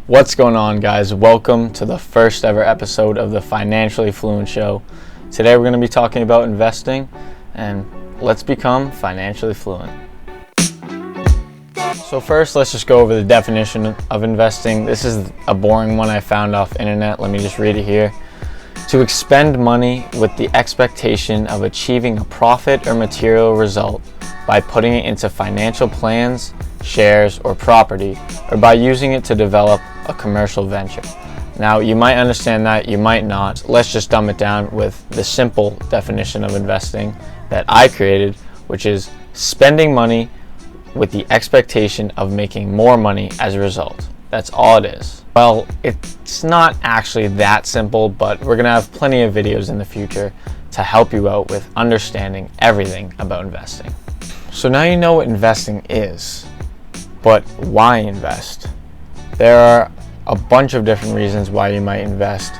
What's going on, guys? Welcome to the first ever episode of the Financially Fluent Show. Today we're going to be talking about investing, and let's become financially fluent. So first, let's just go over the definition of investing. This is a boring one I found off the internet. Let me just read it here. To expend money with the expectation of achieving a profit or material result by putting it into financial plans, shares, or property, or by using it to develop a commercial venture. Now, you might understand that, you might not. Let's just dumb it down with the simple definition of investing that I created, which is spending money with the expectation of making more money as a result. That's all it is. Well, it's not actually that simple, but we're gonna have plenty of videos in the future to help you out with understanding everything about investing. So now you know what investing is, but why invest? There are a bunch of different reasons why you might invest,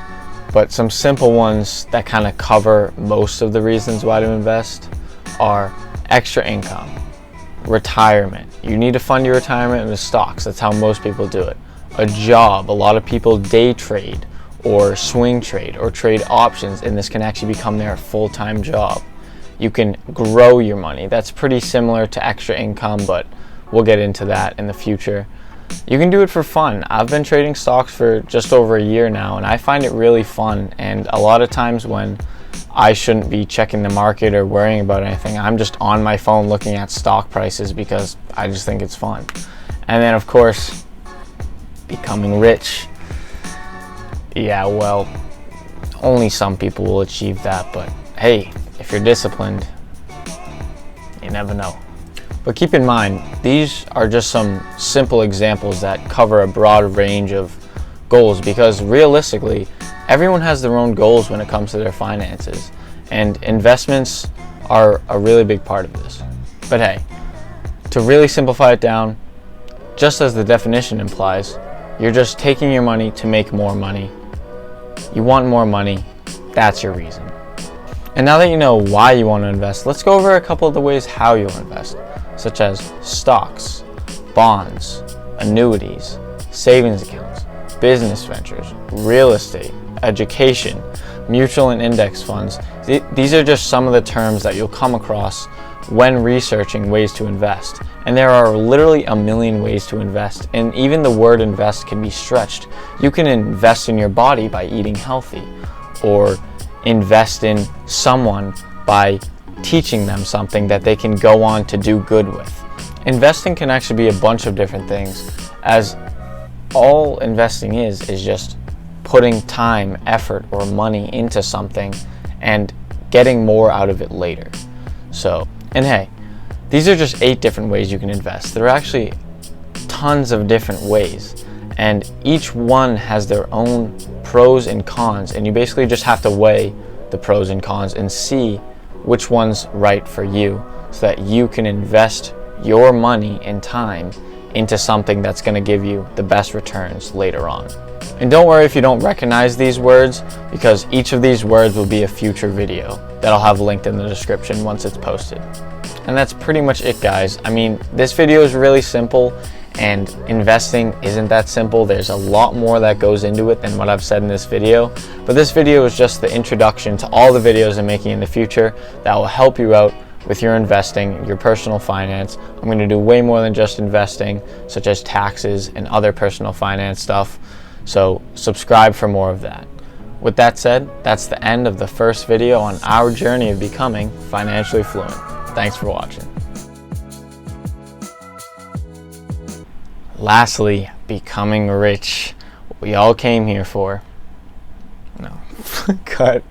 but some simple ones that kind of cover most of the reasons why to invest are extra income, retirement. You need to fund your retirement with stocks. That's how most people do it. A job. A lot of people day trade or swing trade or trade options, and this can actually become their full-time job. You can grow your money. That's pretty similar to extra income, but we'll get into that in the future. You can do it for fun. I've been trading stocks for just over a year now, and I find it really fun. And a lot of times when I shouldn't be checking the market or worrying about anything, I'm just on my phone looking at stock prices because I just think it's fun. And then, of course, becoming rich. Yeah, well, only some people will achieve that, but hey, if you're disciplined, you never know. But keep in mind, these are just some simple examples that cover a broad range of goals, because realistically, everyone has their own goals when it comes to their finances, and investments are a really big part of this. But hey, to really simplify it down, just as the definition implies, you're just taking your money to make more money. You want more money, that's your reason. And now that you know why you want to invest, let's go over a couple of the ways how you'll invest, such as stocks, bonds, annuities, savings accounts, business ventures, real estate, education, mutual and index funds. These are just some of the terms that you'll come across when researching ways to invest. And there are literally a million ways to invest, and even the word invest can be stretched. You can invest in your body by eating healthy, or invest in someone by teaching them something that they can go on to do good with. Investing can actually be a bunch of different things, as all investing is just putting time, effort, or money into something and getting more out of it later. So, and hey, these are just 8 different ways you can invest. There are actually tons of different ways, and each one has their own pros and cons, and you basically just have to weigh the pros and cons and see which one's right for you, so that you can invest your money and time into something that's going to give you the best returns later on. And don't worry if you don't recognize these words, because each of these words will be a future video that I'll have linked in the description once it's posted. And that's pretty much it, guys. I mean, this video is really simple, and investing isn't that simple. There's a lot more that goes into it than what I've said in this video, but this video is just the introduction to all the videos I'm making in the future that will help you out with your investing, your personal finance. I'm going to do way more than just investing, such as taxes and other personal finance stuff, so subscribe for more of that. With that said, that's the end of the first video on our journey of becoming financially fluent. Thanks for watching. Lastly, becoming rich. What we all came here for. No. Cut.